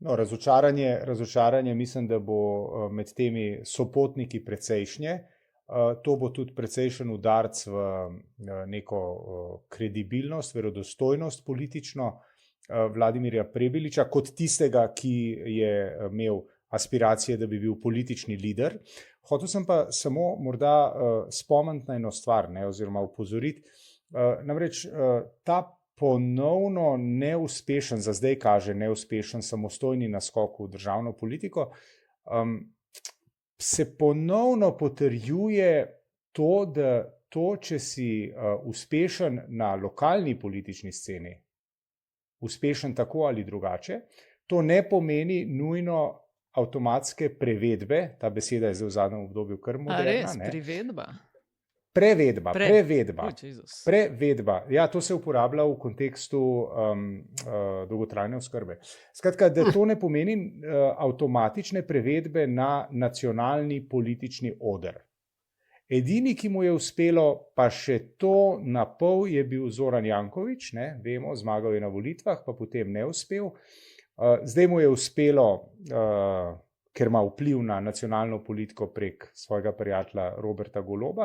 No, razočaranje mislim, da bo med temi sopotniki precejšnje. To bo tudi precejšen udarc v neko kredibilnost, verodostojnost politično Vladimirja Prebiliča kot tistega, ki je imel aspiracije, da bi bil politični lider. Hotel sem pa samo morda spomniti na eno stvar, oziroma opozoriti. Namreč ta ponovno neuspešen, za zdaj kaže neuspešen samostojni naskok v državno politiko, se ponovno potrjuje to, da če si uspešen na lokalni politični sceni, uspešen tako ali drugače, to ne pomeni nujno avtomatske prevedbe, ta beseda je zdaj v zadnjem obdobju kar moderna. A res, privedba? Prevedba. Ja, to se uporablja v kontekstu dolgotrajne oskrbe. Skratka, da to ne pomeni avtomatične prevedbe na nacionalni politični oder. Edini, ki mu je uspelo, pa še to na pol, je bil Zoran Janković, vemo, zmagal je na volitvah, pa potem ne uspel. Zdaj mu je uspelo, ker ima vpliv na nacionalno politiko prek svojega prijatelja Roberta Goloba.